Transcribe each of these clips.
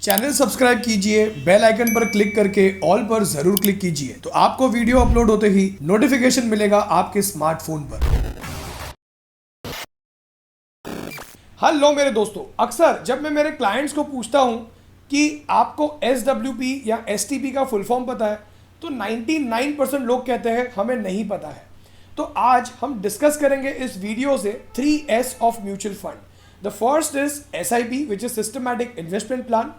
Channel subscribe कीजिए, bell icon पर click करके ऑल पर जरूर क्लिक कीजिए तो आपको वीडियो अपलोड होते ही नोटिफिकेशन मिलेगा आपके स्मार्टफोन पर। हेलो मेरे दोस्तों, अक्सर जब मैं मेरे क्लाइंट्स को पूछता हूं कि आपको SWP या STP का फुल फॉर्म पता है तो 99% लोग कहते हैं हमें नहीं पता है। तो आज हम डिस्कस करेंगे इस वीडियो से 3S of mutual fund. The first is SIP which is systematic investment plan,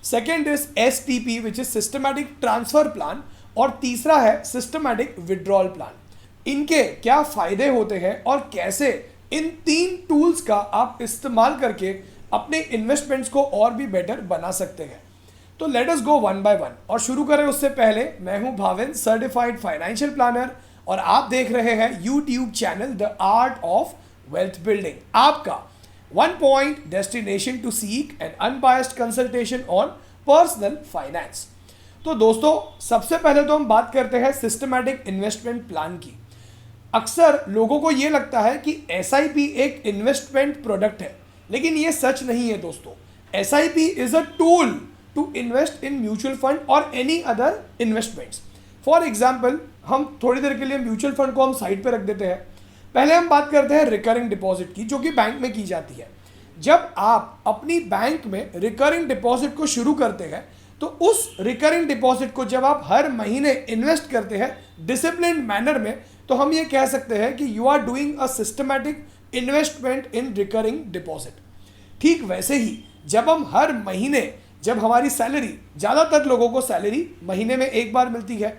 second is STP which is systematic transfer plan और तीसरा है सिस्टमैटिक विड्रॉल प्लान। इनके क्या फायदे होते हैं और कैसे इन तीन टूल्स का आप इस्तेमाल करके अपने इन्वेस्टमेंट्स को और भी बेटर बना सकते हैं। तो let us go one by one और शुरू करें उससे पहले मैं हूं भाविन, सर्टिफाइड फाइनेंशियल प्लानर और आप देख रहे हैं YouTube channel the art of wealth building, आपका one point destination to seek an unbiased consultation on personal finance. तो दोस्तों, सबसे पहले तो हम बात करते हैं सिस्टमैटिक इन्वेस्टमेंट प्लान की। अक्सर लोगों को यह लगता है कि SIP एक इन्वेस्टमेंट प्रोडक्ट है, लेकिन यह सच नहीं है दोस्तों। SIP is a tool to invest in mutual fund और any other investments. For example, हम थोड़ी देर के लिए म्यूचुअल फंड को हम साइड पे रख देते हैं। पहले हम बात करते हैं रिकरिंग डिपॉजिट की, जो कि बैंक में की जाती है। जब आप अपनी बैंक में रिकरिंग डिपॉजिट को शुरू करते हैं तो उस रिकरिंग डिपॉजिट को जब आप हर महीने इन्वेस्ट करते हैं डिसिप्लिन्ड मैनर में, तो हम ये कह सकते हैं कि you are doing a systematic investment in recurring deposit. ठीक वैसे ही जब हम हर महीने, जब हमारी सैलरी, ज़्यादातर लोगों को सैलरी महीने में एक बार मिलती है,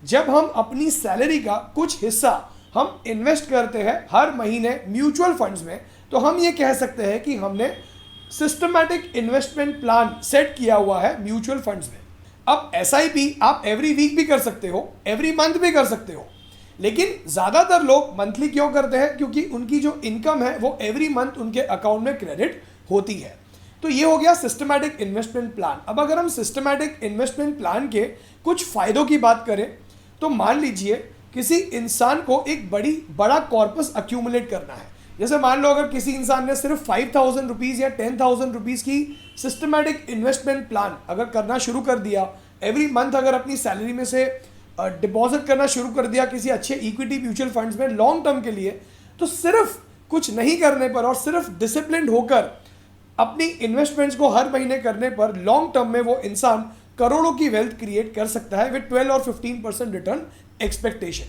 जब हम अपनी सैलरी का कुछ हिस्सा हम इन्वेस्ट करते हैं हर महीने म्यूचुअल फंड्स में, तो हम ये कह सकते हैं कि हमने सिस्टमैटिक इन्वेस्टमेंट प्लान सेट किया हुआ है म्यूचुअल फंड्स में। अब SIP आप एवरी वीक भी कर सकते हो, एवरी मंथ भी कर सकते हो, लेकिन ज़्यादातर लोग मंथली क्यों करते हैं? क्योंकि उनकी जो इनकम है वो एवरी मंथ उनके अकाउंट में क्रेडिट होती है। तो ये हो गया सिस्टमैटिक इन्वेस्टमेंट प्लान। अब अगर हम सिस्टमैटिक इन्वेस्टमेंट प्लान के कुछ फ़ायदों की बात करें तो मान लीजिए किसी इंसान को एक बड़ा कॉर्पस अक्यूमुलेट करना है। जैसे मान लो अगर किसी इंसान ने सिर्फ 5,000 रुपीज़ या 10,000 रुपीज़ की सिस्टमैटिक इन्वेस्टमेंट प्लान अगर करना शुरू कर दिया, एवरी मंथ अगर अपनी सैलरी में से डिपॉजिट करना शुरू कर दिया किसी अच्छे इक्विटी म्यूचुअल फंड्स में लॉन्ग टर्म के लिए, तो सिर्फ कुछ नहीं करने पर और सिर्फ डिसिप्लिन्ड होकर अपनी इन्वेस्टमेंट्स को हर महीने करने पर लॉन्ग टर्म में वो इंसान करोड़ों की वेल्थ क्रिएट कर सकता है विद 12 और 15% रिटर्न एक्सपेक्टेशन।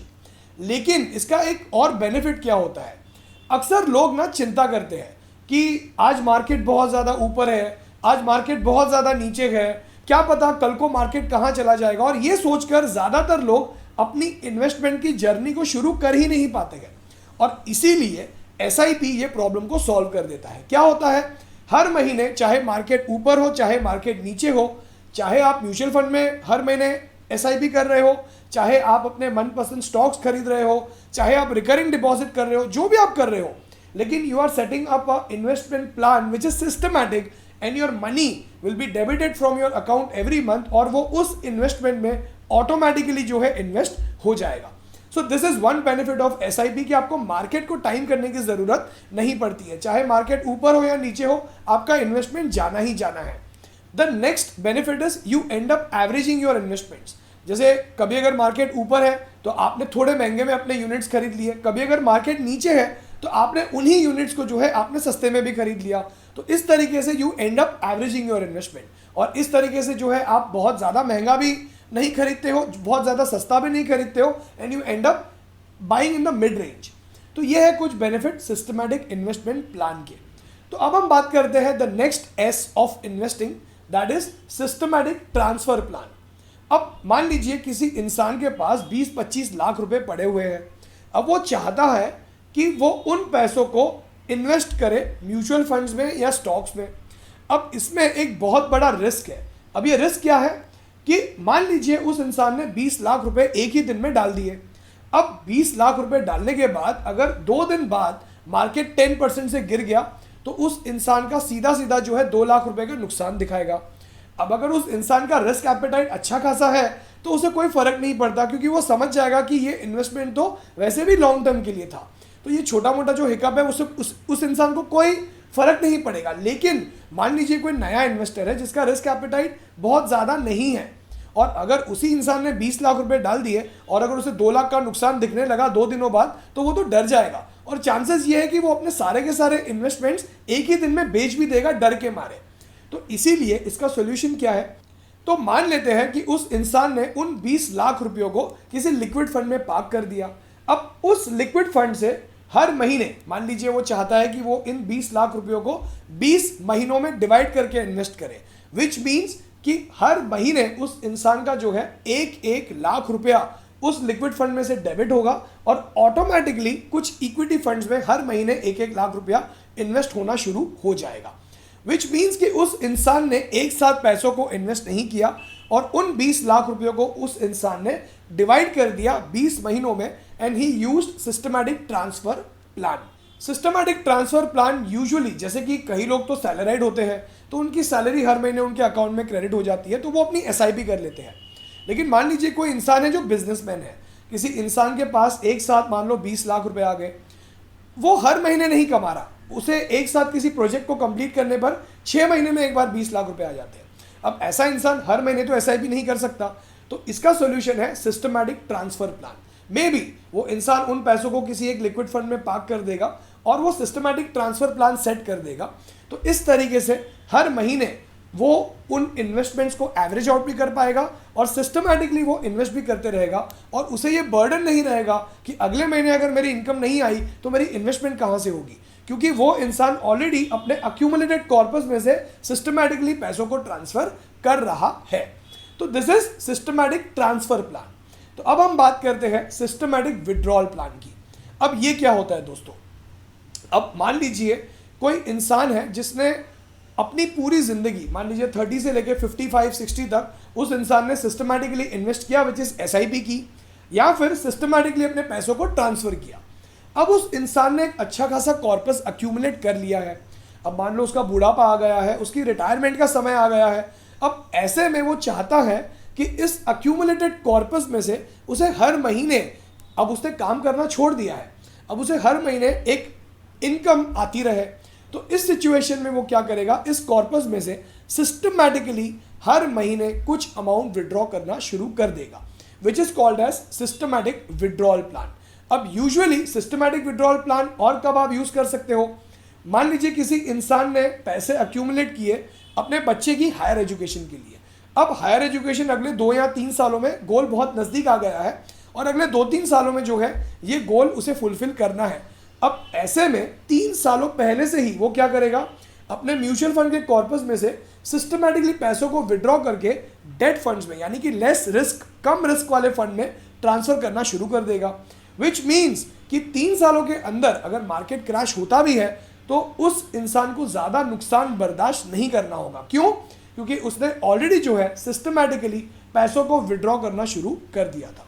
लेकिन इसका एक और बेनिफिट क्या होता है? अक्सर लोग ना चिंता करते हैं कि आज मार्केट बहुत ज़्यादा ऊपर है, आज मार्केट बहुत ज़्यादा नीचे है, क्या पता कल को मार्केट कहाँ चला जाएगा, और ये सोचकर ज़्यादातर लोग अपनी इन्वेस्टमेंट की जर्नी को शुरू कर ही नहीं पाते हैं। और इसीलिए SIP ये प्रॉब्लम को सॉल्व कर देता है। क्या होता है? हर महीने, चाहे मार्केट ऊपर हो चाहे मार्केट नीचे हो, चाहे आप म्यूचुअल फंड में हर महीने SIP कर रहे हो, चाहे आप अपने मनपसंद स्टॉक्स खरीद रहे हो, चाहे आप रिकरिंग डिपॉजिट कर रहे हो, जो भी आप कर रहे हो, लेकिन you are setting up a investment plan which is systematic and your money will be debited from your account every month, और वो उस इन्वेस्टमेंट में ऑटोमेटिकली जो है इन्वेस्ट हो जाएगा। So this is one benefit of SIP कि आपको मार्केट को टाइम करने की जरूरत नहीं पड़ती है। चाहे मार्केट ऊपर हो या नीचे हो, आपका इन्वेस्टमेंट जाना ही जाना है। The next benefit is you and up averaging your investments. जैसे कभी अगर मार्केट ऊपर है तो आपने थोड़े महंगे में अपने यूनिट्स खरीद लिए, कभी अगर मार्केट नीचे है तो आपने उन्हीं यूनिट्स को जो है आपने सस्ते में भी खरीद लिया। तो इस तरीके से you and up averaging your investment, और इस तरीके से जो है आप बहुत ज़्यादा महंगा भी नहीं खरीदते हो, बहुत ज़्यादा सस्ता भी नहीं खरीदते हो, and you and up buying in the mid range. तो ये है कुछ बेनिफिट सिस्टमैटिक इन्वेस्टमेंट प्लान के। तो अब हम बात करते हैं the next S of investing, that is systematic transfer plan. अब मान लीजिए किसी इंसान के पास 20-25 लाख रुपए पड़े हुए हैं। अब वो चाहता है कि वो उन पैसों को इन्वेस्ट करे म्यूचुअल फंड्स में या स्टॉक्स में। अब इसमें एक बहुत बड़ा रिस्क है। अब ये रिस्क क्या है कि मान लीजिए उस इंसान ने 20 लाख रुपए एक ही दिन में डाल दिए। अब 20 लाख रुपए डालने के बाद अगर 2 दिन बाद मार्केट 10% से गिर गया तो उस इंसान का सीधा सीधा जो है 2 लाख रुपए का नुकसान दिखाएगा। अब अगर उस इंसान का रिस्क एपेटाइट अच्छा खासा है तो उसे कोई फर्क नहीं पड़ता, क्योंकि वो समझ जाएगा कि ये इन्वेस्टमेंट तो वैसे भी लॉन्ग टर्म के लिए था, तो ये छोटा मोटा जो हिकअप है उस इंसान को कोई फर्क नहीं पड़ेगा। लेकिन मान लीजिए कोई नया इन्वेस्टर है जिसका रिस्क एपेटाइट बहुत ज़्यादा नहीं है, और अगर उसी इंसान ने 20 लाख रुपए डाल दिए और अगर उसे 2 लाख का नुकसान दिखने लगा 2 दिनों बाद, तो वो तो डर जाएगा और चांसेस ये है कि वो अपने सारे के सारे इन्वेस्टमेंट्स एक ही दिन में बेच भी देगा डर के मारे। तो इसीलिए इसका सोल्यूशन क्या है, तो मान लेते हैं कि उस इंसान ने उन 20 लाख रुपयों को किसी लिक्विड फंड में पार्क कर दिया। अब उस लिक्विड फंड से हर महीने, मान लीजिए वो चाहता है कि वो इन 20 लाख रुपयों को 20 महीनों में डिवाइड करके इन्वेस्ट करे, विच मीन्स कि हर महीने उस इंसान का जो है 1-1 लाख रुपया उस लिक्विड फंड में से डेबिट होगा और ऑटोमेटिकली कुछ इक्विटी फंड्स में हर महीने 1-1 लाख रुपया इन्वेस्ट होना शुरू हो जाएगा। विच मीन्स कि उस इंसान ने एक साथ पैसों को इन्वेस्ट नहीं किया और उन 20 लाख रुपयों को उस इंसान ने डिवाइड कर दिया 20 महीनों में, and he used systematic transfer plan. Systematic transfer plan usually, जैसे कि कई लोग तो सैलराइड होते हैं तो उनकी सैलरी हर महीने उनके अकाउंट में क्रेडिट हो जाती है तो वो अपनी SIP कर लेते हैं। लेकिन मान लीजिए कोई इंसान है जो बिजनेसमैन है, किसी इंसान के पास एक साथ मान लो 20 लाख रुपए आ गए, वो हर महीने नहीं कमा रहा, उसे एक साथ किसी प्रोजेक्ट को कंप्लीट करने पर 6 महीने में एक बार 20 लाख रुपए आ जाते हैं। अब ऐसा इंसान हर महीने तो SIP नहीं कर सकता, तो इसका सोल्यूशन है systematic transfer plan. May be वो इंसान उन पैसों को किसी एक लिक्विड फंड में पार्क कर देगा और वो सिस्टमैटिक ट्रांसफर प्लान सेट कर देगा, तो इस तरीके से हर महीने वो उन इन्वेस्टमेंट्स को एवरेज आउट भी कर पाएगा और सिस्टमैटिकली वो इन्वेस्ट भी करते रहेगा और उसे ये बर्डन नहीं रहेगा कि अगले महीने अगर मेरी इनकम नहीं आई तो मेरी इन्वेस्टमेंट कहाँ से होगी, क्योंकि वो इंसान ऑलरेडी अपने अक्यूमुलेटेड कॉर्पस में से सिस्टमैटिकली पैसों को ट्रांसफर कर रहा है। तो this is systematic transfer plan. तो अब हम बात करते हैं सिस्टमैटिक विड्रॉल प्लान की। अब ये क्या होता है दोस्तों, अब मान लीजिए कोई इंसान है जिसने अपनी पूरी जिंदगी, मान लीजिए 30 से लेकर 55-60 तक उस इंसान ने सिस्टमैटिकली इन्वेस्ट किया विच इज SIP की, या फिर सिस्टमैटिकली अपने पैसों को ट्रांसफर किया। अब उस इंसान ने एक अच्छा खासा कॉर्पस अक्यूमुलेट कर लिया है, अब मान लो उसका बुढ़ापा आ गया है, उसकी रिटायरमेंट का समय आ गया है। अब ऐसे में वो चाहता है कि इस अक्यूमुलेटेड कॉर्पस में से उसे हर महीने, अब उसने काम करना छोड़ दिया है, अब उसे हर महीने एक इनकम आती रहे, तो इस सिचुएशन में वो क्या करेगा, इस कॉर्पस में से सिस्टमैटिकली हर महीने कुछ अमाउंट विड्रॉ करना शुरू कर देगा, which is called as systematic withdrawal plan. अब यूजुअली सिस्टमैटिक विड्रॉल प्लान और कब आप यूज कर सकते हो, मान लीजिए किसी इंसान ने पैसे अक्यूमुलेट किए अपने बच्चे की हायर एजुकेशन के लिए। अब हायर एजुकेशन अगले 2 या 3 सालों में गोल बहुत नज़दीक आ गया है और अगले 2-3 सालों में जो है ये गोल उसे फुलफिल करना है। अब ऐसे में 3 सालों पहले से ही वो क्या करेगा, अपने म्यूचुअल फंड के कॉर्पस में से सिस्टमैटिकली पैसों को विड्रॉ करके डेट फंड्स में, यानी कि लेस रिस्क, कम रिस्क वाले फंड में ट्रांसफर करना शुरू कर देगा, विच मीन्स कि 3 सालों के अंदर अगर मार्केट क्रैश होता भी है तो उस इंसान को ज़्यादा नुकसान बर्दाश्त नहीं करना होगा। क्यों? क्योंकि उसने ऑलरेडी जो है सिस्टमैटिकली पैसों को विड्रॉ करना शुरू कर दिया था।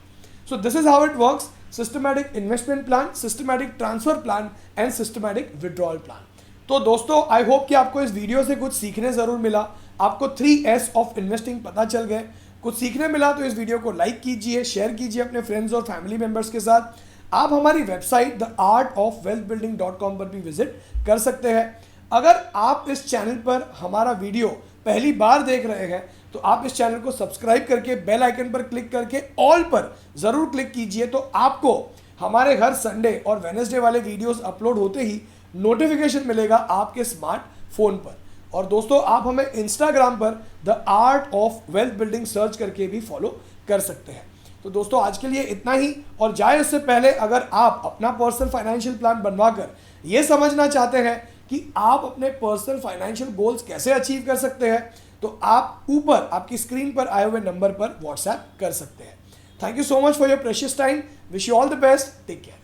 So this is how it works, systematic investment plan, systematic transfer plan and systematic withdrawal plan. तो दोस्तों आई होप कि आपको इस वीडियो से कुछ सीखने ज़रूर मिला, आपको 3S ऑफ इन्वेस्टिंग पता चल गए, कुछ सीखने मिला तो इस वीडियो को लाइक कीजिए, शेयर कीजिए अपने फ्रेंड्स और फैमिली मेम्बर्स के साथ। आप हमारी वेबसाइट theartofwealthbuilding.com पर भी विजिट कर सकते हैं। अगर आप इस चैनल पर हमारा वीडियो पहली बार देख रहे हैं तो आप इस चैनल को सब्सक्राइब करके बेल आइकन पर क्लिक करके ऑल पर ज़रूर क्लिक कीजिए, तो आपको हमारे हर संडे और वेडनेसडे वाले वीडियोस अपलोड होते ही नोटिफिकेशन मिलेगा आपके स्मार्टफोन पर। और दोस्तों आप हमें इंस्टाग्राम पर the art of wealth building search करके भी फॉलो कर सकते हैं। तो दोस्तों आज के लिए इतना ही, और जाए उससे पहले अगर आप अपना पर्सनल फाइनेंशियल प्लान बनवाकर ये समझना चाहते हैं कि आप अपने पर्सनल फाइनेंशियल गोल्स कैसे अचीव कर सकते हैं, तो आप ऊपर आपकी स्क्रीन पर आए हुए नंबर पर व्हाट्सएप कर सकते हैं। Thank you so much for your precious time, wish you all the best, take care.